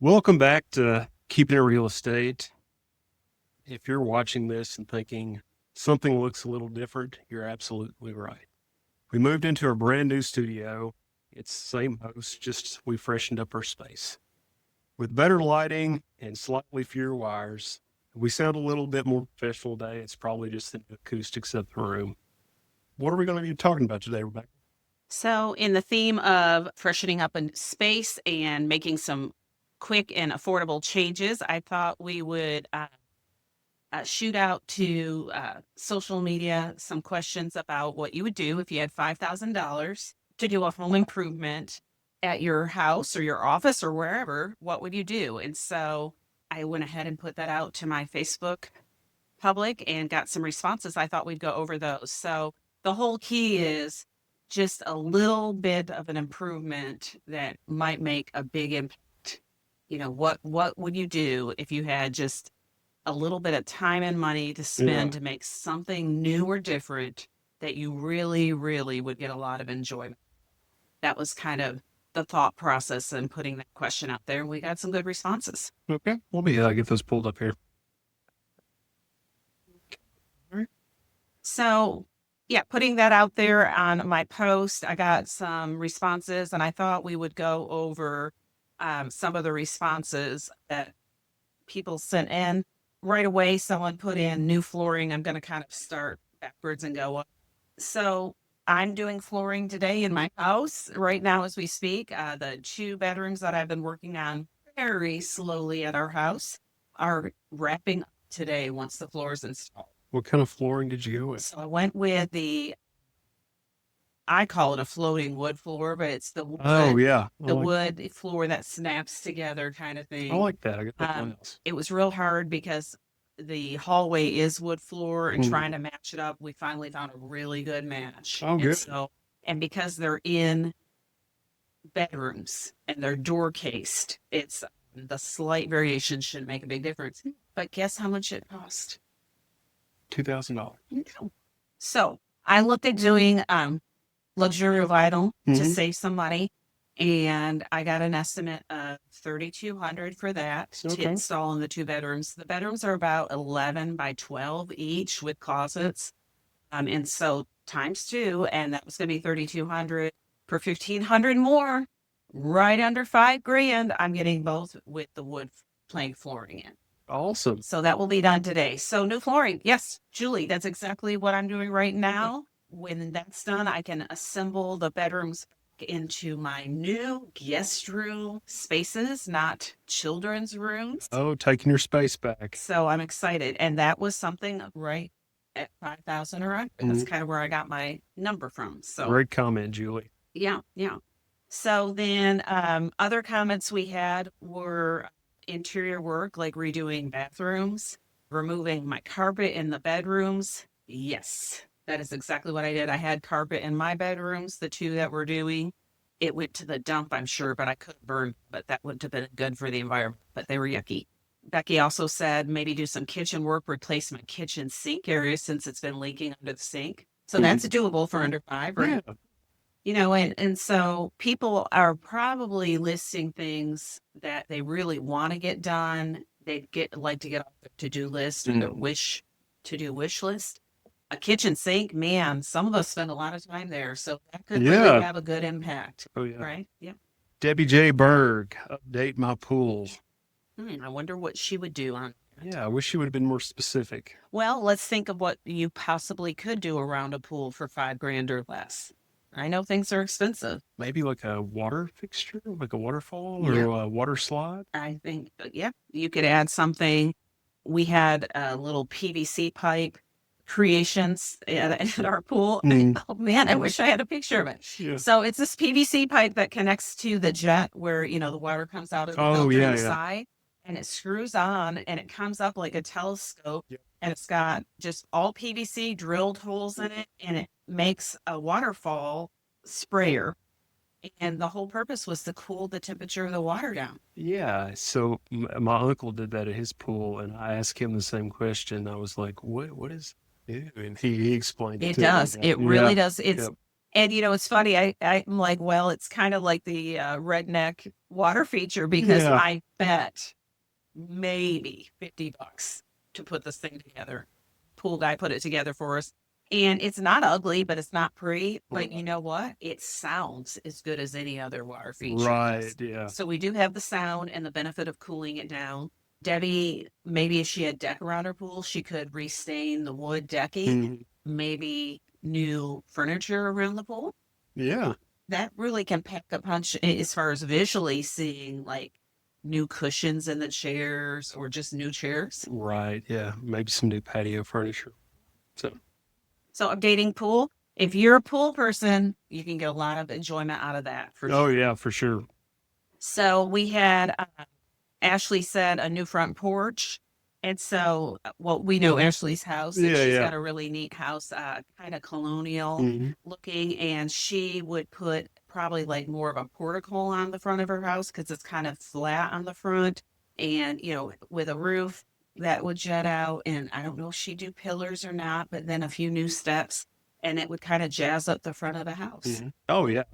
Welcome back to Keeping It Real Estate. If you're watching this and thinking something looks a little different, you're absolutely right. We moved into a brand new studio. It's the same host, just we freshened up our space. With better lighting and slightly fewer wires, we sound a little bit more professional today. It's probably just the acoustics of the room. What are we going to be talking about today, Rebecca? So, in the theme of freshening up a space and making some quick and affordable changes, I thought we would shoot out to social media some questions about what you would do if you had $5,000 to do a home improvement at your house or your office or wherever. What would you do? And so I went ahead and put that out to my Facebook public and got some responses. I thought we'd go over those. So the whole key is just a little bit of an improvement that might make a big impact. What would you do if you had just a little bit of time and money to Yeah. spend to make something new or different that you really, really would get a lot of enjoyment? That was kind of the thought process in putting that question out there. We got some good responses. Okay. Let me get those pulled up here. All right. So, yeah, putting that out there on my post, I got some responses, and I thought we would go over some of the responses that people sent in. Right away, someone put in new flooring. I'm going to kind of start backwards and go up. So, I'm doing flooring today in my house right now as we speak. The two bedrooms that I've been working on very slowly at our house are wrapping up today once the floor is installed. What kind of flooring did you go with? So I went with I call it a floating wood floor, but it's Oh yeah, the wood floor that snaps together kind of I thing. like that. I got that in my house. It was real hard because the hallway is wood floor and Mm. trying to match it up, we finally found a really good match. Oh, And good. so, and because they're in bedrooms and they're door cased, it's the slight variation should make a big difference. But guess how much it cost? $2,000. No. So I looked at doing luxury vinyl to Mm-hmm. save some money. And I got an estimate of 3,200 for that to Okay. install in the two bedrooms. The bedrooms are about 11 by 12 each with closets. And so times two, and that was going to be 3,200 for 1,500 more, right under 5 grand. I'm getting both with the wood plank flooring in. Awesome. So that will be done today. So new flooring. Yes, Julie, that's exactly what I'm doing right now. When that's done, I can assemble the bedrooms into my new guest room spaces, not children's rooms. Oh, taking your space back. So I'm excited. And that was something right at 5,000 or under. That's Mm. kind of where I got my number from. So Great comment, Julie. yeah, yeah. So then other comments we had were interior work, like redoing bathrooms, removing my carpet in the bedrooms. Yes, that is exactly what I did. I had carpet in my bedrooms, the two that we're doing. It went to the dump, I'm sure, but I could have burned, but that wouldn't have been good for the environment, but they were yucky. Becky also said maybe do some kitchen work, replace my kitchen sink area since it's been leaking under the sink. So that's doable for under five, right? Yeah. And so people are probably listing things that they really want to get done. They get like to get off their to-do list or their wish list. A kitchen sink, man, some of us spend a lot of time there, so that could really Yeah. have a good impact, Oh yeah. right? Yeah. Debbie J. Berg, update my pool. I wonder what she would do on that. Yeah, I wish you would have been more specific. Well, let's think of what you possibly could do around a pool for 5 grand or less. I know things are expensive. Maybe like a water fixture, like a waterfall Yeah. or a water slide. I think, yeah, you could add something. We had a little PVC pipe creations at our pool. Mm. Oh man, I wish I had a picture of it. Yeah. So it's this PVC pipe that connects to the jet where, the water comes out of the Oh, filter yeah, on the yeah. side and it screws on and it comes up like a telescope. Yep. And it's got just all PVC drilled holes in it and it makes a waterfall sprayer. And the whole purpose was to cool the temperature of the water down. Yeah. So my uncle did that at his pool, and I asked him the same question. I was like, "What is it?" And he explained it It to me. does. It Yeah. really does. Yep. And it's funny. I'm like, well, it's kind of like the redneck water feature because Yeah. I bet maybe $50 to put this thing together. Pool guy put it together for us. And it's not ugly, but it's not pretty. But you know what? It sounds as good as any other water feature Right. does. Yeah. So we do have the sound and the benefit of cooling it down. Debbie, maybe if she had deck around her pool, she could restain the wood decking, Mhm. maybe new furniture around the pool. Yeah. That really can pack a punch as far as visually seeing like new cushions in the chairs or just new chairs. Right. Yeah. Maybe some new patio furniture. So, So updating pool. If you're a pool person, you can get a lot of enjoyment out of that for oh, sure. yeah, for sure. So we had Ashley said a new front porch. And so, well, we know Ashley's house, and Yeah. she's Yeah. got a really neat house, kind of colonial Mhm. looking. And she would put probably like more of a portico on the front of her house because it's kind of flat on the front. And, with a roof that would jet out. And I don't know if she'd do pillars or not, but then a few new steps, and it would kind of jazz up the front of the house. Mhm. Oh, yeah.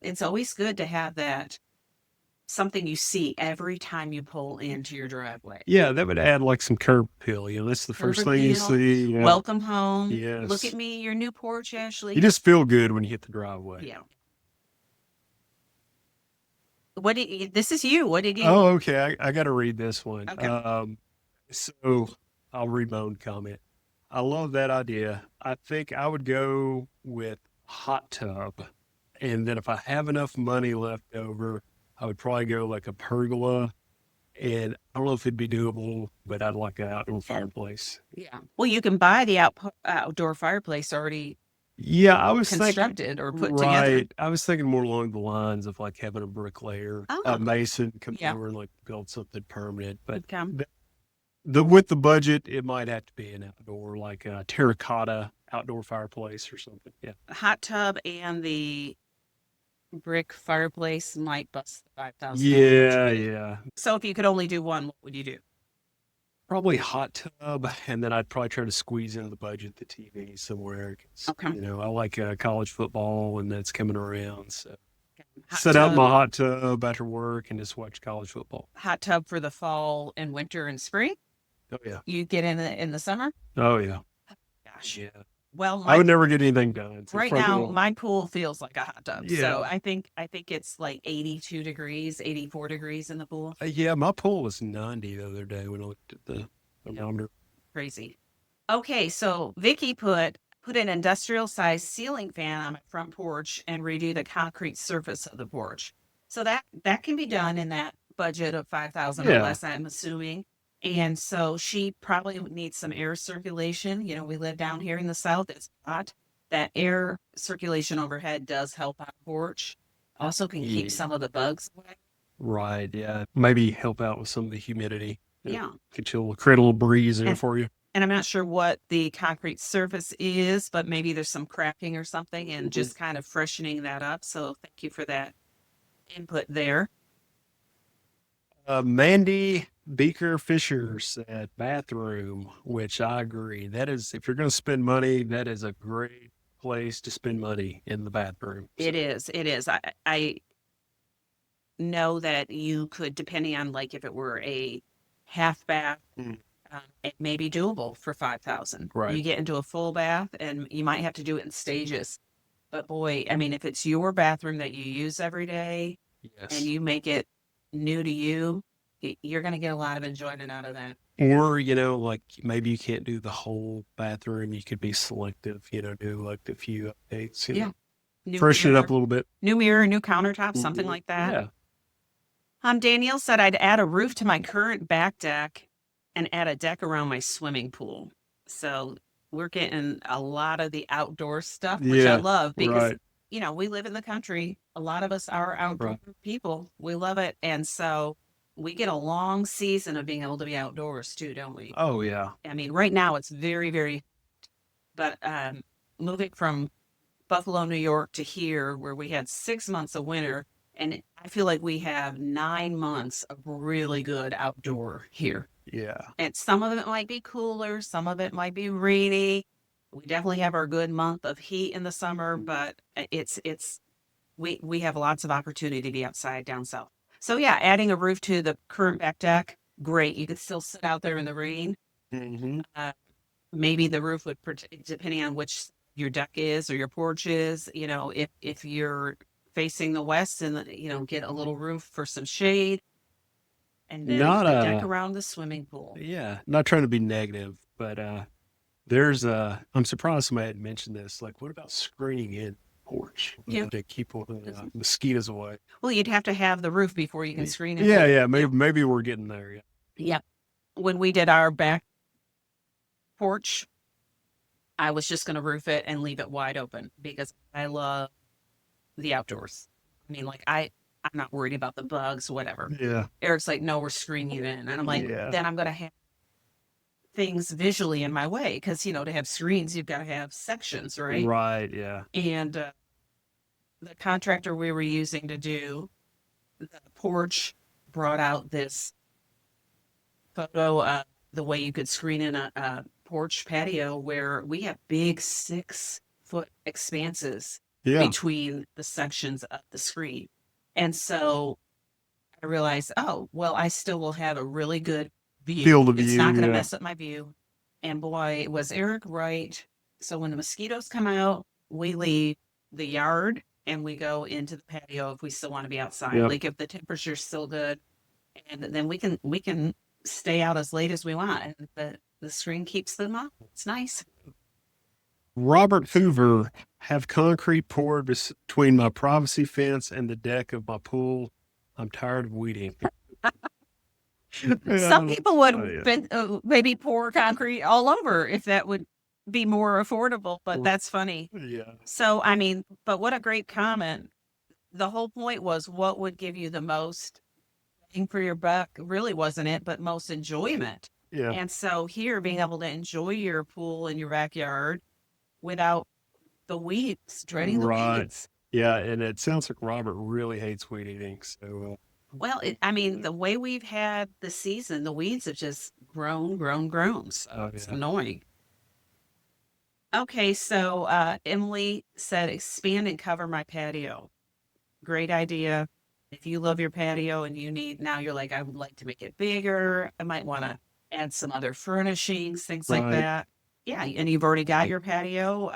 It's always good to have that something you see every time you pull into your driveway. Yeah. That would add like some curb appeal. That's the Curb first thing you appeal, see. Yeah. welcome home. Look at Yes. me, your new porch, You Ashley. just feel good when you hit the driveway. Yeah. This is you. What did you? Oh, okay. I got to read this one. Okay. So I'll read my own comment. I love that idea. I think I would go with hot tub. And then if I have enough money left over, I would probably go like a pergola. And I don't know if it'd be doable, but I'd like an outdoor fireplace. Yeah. Well, you can buy the outdoor fireplace already Yeah, I was thinking, constructed or put together. right. I was thinking more along the lines of like having a bricklayer, a Oh, mason come yeah. over and like build something permanent. But Okay. the with the budget, it might have to be an outdoor, like a terracotta outdoor fireplace or something. Yeah. Hot tub and the brick fireplace might bust the $5,000 Yeah, budget. yeah. So if you could only do one, what would you do? Probably hot tub, and then I'd probably try to squeeze into the budget the TV somewhere. 'Cause, Okay. I like college football, and that's coming around. So Hot set out in tub, my hot tub after work and just watch college football. hot tub for the fall and winter and spring. Oh yeah. You get in the summer. Oh yeah. Gosh. Yeah. Well, I would never get anything done. So right probably now won't. my pool feels like a hot tub. Yeah. So I think it's like 82 degrees, 84 degrees in the pool. Yeah, my pool was 90 the other day when I looked at the thermometer. Crazy. Okay, so Vicky put an industrial sized ceiling fan on my front porch and redo the concrete surface of the porch. So that can be done in that budget of 5,000 or Yeah. less, I'm assuming. And so she probably would need some air circulation. We live down here in the south. It's hot. That air circulation overhead does help our porch. Also can keep Yeah. some of the bugs away. Right. Yeah. Maybe help out with some of the humidity. Yeah. Create a little breeze there And for you. And I'm not sure what the concrete surface is, but maybe there's some cracking or something and just kind of freshening that up. So thank you for that input there. Mandy Beaker Fisher said bathroom, which I agree. That is, if you're going to spend money, that is a great place to spend money in the bathroom. It is. It is. I know that you could, depending on like if it were a half bath, Mm. it may be doable for 5,000. Right. You get into a full bath and you might have to do it in stages. But boy, I mean, if it's your bathroom that you use every day and Yes. you make it new to you, you're going to get a lot of enjoyment out of that. Or, like maybe you can't do the whole bathroom. You could be selective, do like the few updates, Yeah. New freshen it up mirror, a little bit. new mirror, new countertop, something Mhm. like that. Yeah. Danielle said I'd add a roof to my current back deck and add a deck around my swimming pool. So we're getting a lot of the outdoor stuff, which I Yeah. love because, Right. we live in the country. A lot of us are outdoor Right. people. We love it. And so we get a long season of being able to be outdoors too, don't we? Oh, yeah. I mean, right now it's very, very, but moving from Buffalo, New York to here, where we had 6 months of winter, and I feel like we have 9 months of really good outdoor here. Yeah. And some of it might be cooler, some of it might be rainy. We definitely have our good month of heat in the summer, but we have lots of opportunity to be outside down south. So yeah, adding a roof to the current back deck, great. You could still sit out there in the rain. Hmm. Uh, maybe the roof would, depending on which your deck is or your porch is, if you're facing the west and, get a little roof for some shade and then Not the deck around the swimming pool. yeah, not trying to be negative, but there's I'm surprised somebody had mentioned this. Like, what about screening in porch Yeah. to keep mosquitoes away? Well, you'd have to have the roof before you can screen it. Yeah, yeah, Yeah. maybe we're getting there. Yeah, Yeah. When we did our back porch, I was just going to roof it and leave it wide open because I love the outdoors. I mean, like I'm not worried about the bugs, whatever. yeah, Eric's like, no, we're screening it in. And I'm like, yeah. then I'm going to have things visually in my way because, to have screens, you've got to have sections, right? Right, yeah, And the contractor we were using to do the porch brought out this photo of the way you could screen in a porch patio where we have big 6-foot expanses yeah. between the sections of the screen. And so I realized, oh, well, I still will have a really good view. Field of It's view. not going to Yeah, mess up my view. And boy, was Eric right. So when the mosquitoes come out, we leave the yard and we go into the patio if we still want to be outside. yep. Like if the temperature's still good, and then we can stay out as late as we want, and the screen keeps them up. It's nice. Robert Hoover have concrete poured between my privacy fence and the deck of my pool. I'm tired of weeding. Some people would Yeah. maybe pour concrete all over if that would be more affordable, but that's funny. Yeah. So, I mean, but what a great comment. The whole point was what would give you the most bang for your buck, really wasn't it, but most enjoyment. Yeah. And so here, being able to enjoy your pool in your backyard without the weeds, dreading the Right. weeds. Yeah. And it sounds like Robert really hates weed eating. So, Well, I mean, the way we've had the season, the weeds have just grown, grown, grown. So oh, it's yeah. annoying. Okay, so Emily said, expand and cover my patio. Great idea. If you love your patio and now you're like, I would like to make it bigger. I might want to add some other furnishings, things like Right. that. Yeah, and you've already got your patio,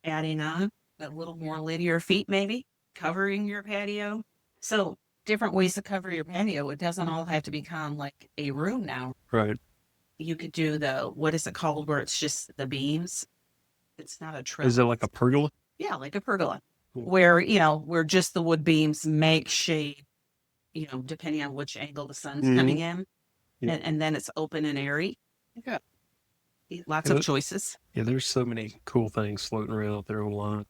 adding on a little more linear feet, maybe covering your patio. So different ways to cover your patio. It doesn't all have to become like a room now. Right. You could do what is it called, where it's just the beams? It's not a trellis. Is it like a pergola? Yeah, like a pergola, Cool. where just the wood beams make shade, depending on which angle the sun's coming in. Yeah. And then it's open and airy. Yeah. Lots of choices. Yeah. There's so many cool things floating around out there online.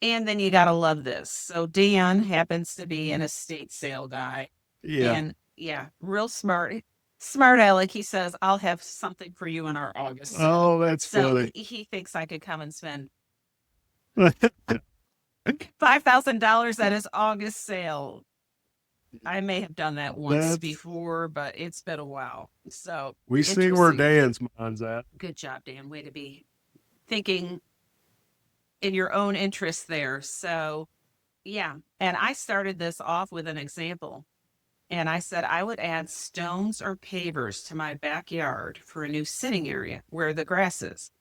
And then you got to love this. So Dan happens to be an estate sale guy. Yeah. And yeah, real smart. Smart Alec. He says, I'll have something for you in our August sale. Oh, that's So funny. he thinks I could come and spend $5,000 at his August sale. I may have done that once before, but it's been a while. So we see where Dan's mind's at. Good job, Dan. Way to be thinking in your own interest there. So yeah. And I started this off with an example. And I said I would add stones or pavers to my backyard for a new sitting area where the grass is.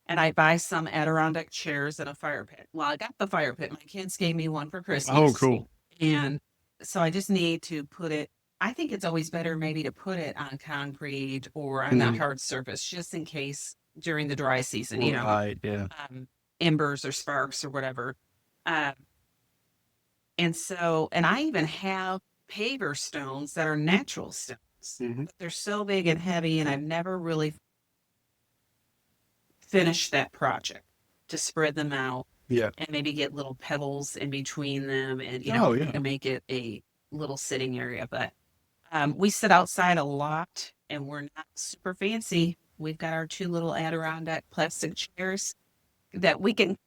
And I buy some Adirondack chairs and a fire pit. Well, I got the fire pit. My kids gave me one for Christmas. Oh, cool. And so I just need to put it, I think it's always better maybe to put it on concrete or on a hard surface, just in case during the dry season, Right, yeah. Embers or sparks or whatever. And I even have paver stones that are natural stones. But they're so big and heavy, and I've never really finished that project to spread them out. Yeah. And maybe get little pebbles in between them and, to make it a little sitting area. But we sit outside a lot and we're not super fancy. We've got our 2 little Adirondack plastic chairs that we can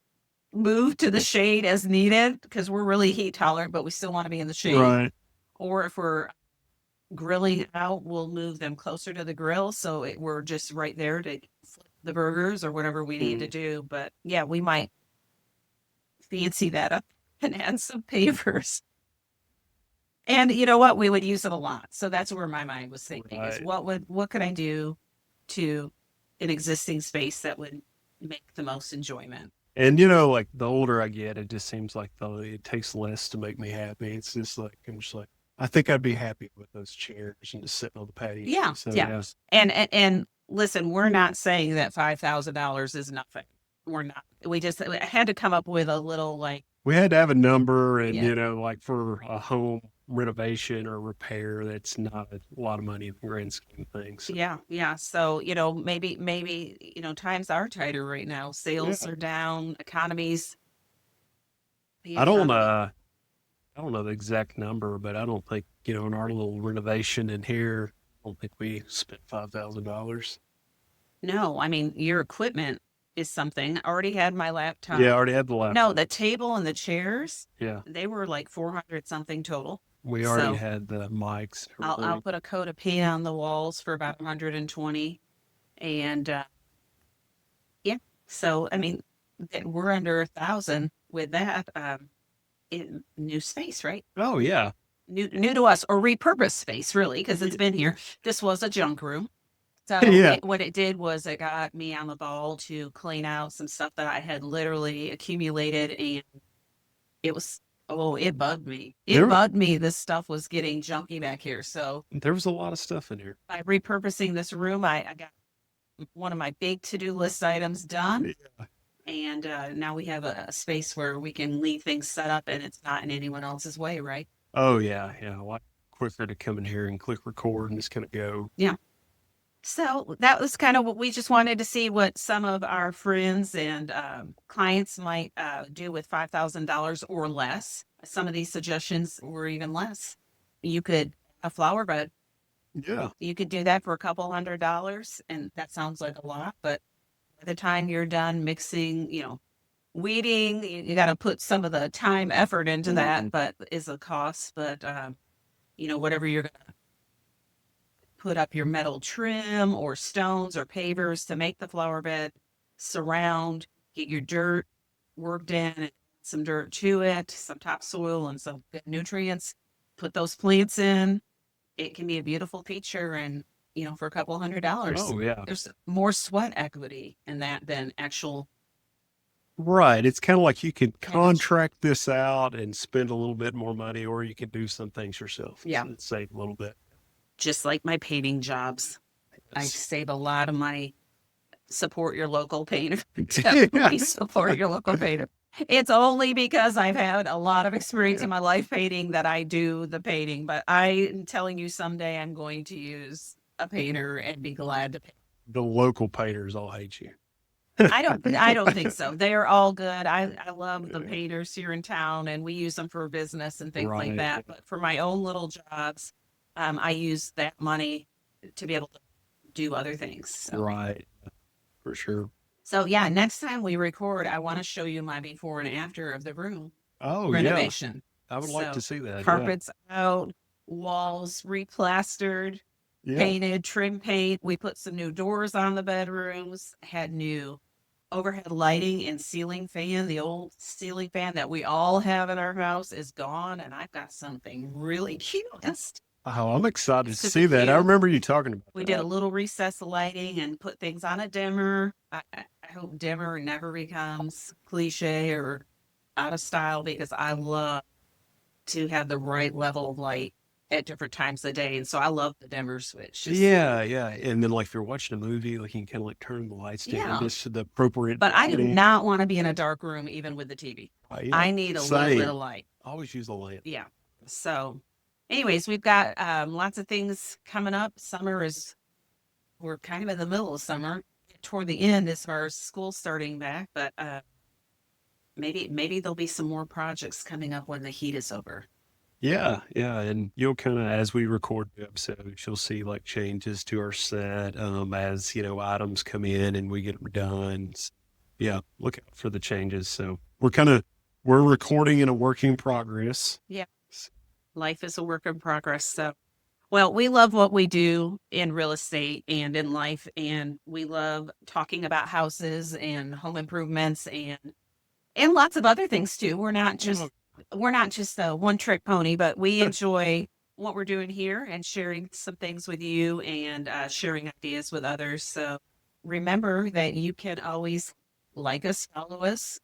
move to the shade as needed because we're really heat tolerant, but we still want to be in the shade. Right. Or if we're grilling out, we'll move them closer to the grill. So we're just right there to flip the burgers or whatever we need to do. But yeah, we might fancy that up and add some pavers. And you know what? We would use it a lot. So that's where my mind was thinking is Right. what could I do to an existing space that would make the most enjoyment? And like the older I get, it just seems like it takes less to make me happy. It's just like I'm just like I think I'd be happy with those chairs and just sitting on the patio. Yeah, So yeah. yes, And listen, we're not saying that $5,000 is nothing. We're not. We just I had to come up with a little like, we had to have a number, and yeah, like for a home renovation or repair, that's not a lot of money in the grand scheme of things. yeah, yeah. So, maybe, times are tighter right now. Yeah, Sales are down, the I don't economy. I don't know the exact number, but I don't think in our little renovation in here, I don't think we spent $5,000. No, I mean, your equipment is something. I already had my Yeah, I laptop. already had the No, laptop. the table and the chairs, Yeah, they were like 400 something total. we already So had the mics, I'll everything. put a coat of paint on the walls for about 120. And yeah, so I mean, we're under 1,000 with that in new space, right? Oh yeah, New to us, or repurposed space, really, because it's yeah, been here. This was a junk room. So yeah. what it did was it got me on the ball to clean out some stuff that I had literally accumulated, and it was, oh, it bugged me. It There, bugged me. This stuff was getting junky back here. So there was a lot of stuff in here. by repurposing this room, I got one of my big to-do list items done. Yeah. And now we have a space where we can leave things set up and it's not in anyone else's way, right? Oh yeah, yeah. A lot quicker to come in here and click record and just kind of go. Yeah. So that was kind of what we just wanted to see what some of our friends and clients might do with $5,000 or less. Some of these suggestions were even less. You could a flower bed. Yeah. You could do that for a couple $100s, and that sounds like a lot, but by the time you're done mixing, weeding, you got to put some of the time effort into that, but is a cost. But whatever you're gonna put up your metal trim or stones or pavers to make the flower bed, surround, get your dirt worked in, and some dirt to it, some topsoil and some good nutrients. Put those plants in. It can be a beautiful feature, and for a couple $100, Oh yeah. there's more sweat equity in that than actual Right. It's kind of like you can damage. contract this out and spend a little bit more money, or you can do some things yourself Yeah. and save a little bit. Just like my painting jobs, I Yes. save a lot of money. Support your local painter. Yeah. Definitely support your local painter. It's only because I've had a lot of experience in my life painting that I do the painting, but I'm telling you someday I'm going to use a painter and be glad to paint. The local painters all hate you. I don't think so. They are all good. I love the painters here in town, and we use them for business and things like Right. that. But for my own little jobs, I use that money to be able to do other things. Right. For sure. So yeah, next time we record, I want to show you my before and after of the room Oh yeah. renovation. I would like to So see that. Yeah. carpets out, walls replastered, Yeah. painted, trim paint. We put some new doors on the bedrooms, had new overhead lighting and ceiling fan. The old ceiling fan that we all have in our house is gone, and I've got something really cute. Oh, I'm excited to Super see that. I cute. remember you talking about We did a that. little recessed lighting and put things on a dimmer. I hope dimmer never becomes cliche or out of style, because I love to have the right level of light at different times of day. And so I love the dimmer switch. Just, Yeah, yeah. And then like if you're watching a movie, like you can kind of like turn the lights down yeah. just to the appropriate But I do lighting. not want to be in a dark room, even with the TV. Yeah. I need a little bit Same. of light. Always use the lamp. Yeah. So, anyways, we've got lots of things coming up. We're kind of in the middle of summer, toward the end as far as school starting back, but maybe there'll be some more projects coming up when the heat is over. Yeah, yeah. And you'll kind of, as we record the episodes, you'll see like changes to our set as, items come in and we get them done. Yeah, look out for the changes. So we're recording in a work in progress. Yeah. Life is a work in progress. So, well, we love what we do in real estate and in life, and we love talking about houses and home improvements and lots of other things too. We're not just we're not just a one trick pony, but we enjoy what we're doing here and sharing some things with you and sharing ideas with others. So remember that you can always like us, follow us.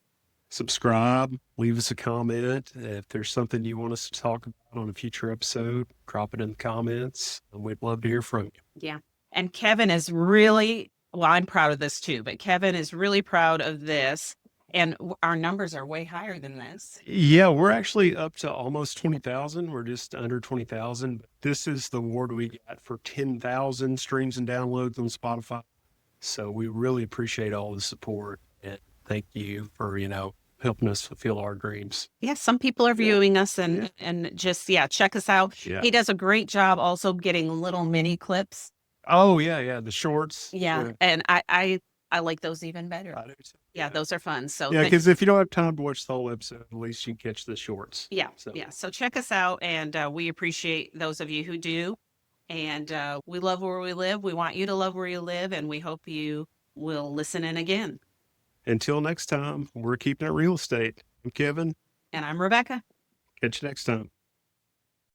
Subscribe, leave us a comment. If there's something you want us to talk about on a future episode, drop it in the comments. And we'd love to hear from you. Yeah. And Kevin is really, well, I'm proud of this too, but Kevin is really proud of this. And our numbers are way higher than this. Yeah, we're actually up to almost 20,000. We're just under 20,000. This is the award we got for 10,000 streams and downloads on Spotify. So we really appreciate all the support and thank you for, helping us fulfill our dreams. Yeah, some people are viewing us and just check us out. Yeah. He does a great job also getting little mini clips. Oh yeah, the shorts. Yeah, and I like those even better. I do too. Yeah, those are fun. So Yeah, because if you don't have time to watch the whole episode, at least you can catch the shorts. yeah. So check us out, and we appreciate those of you who do. And we love where we live. We want you to love where you live, and we hope you will listen in again. Until next time, we're keeping it real estate. I'm Kevin. And I'm Rebecca. Catch you next time.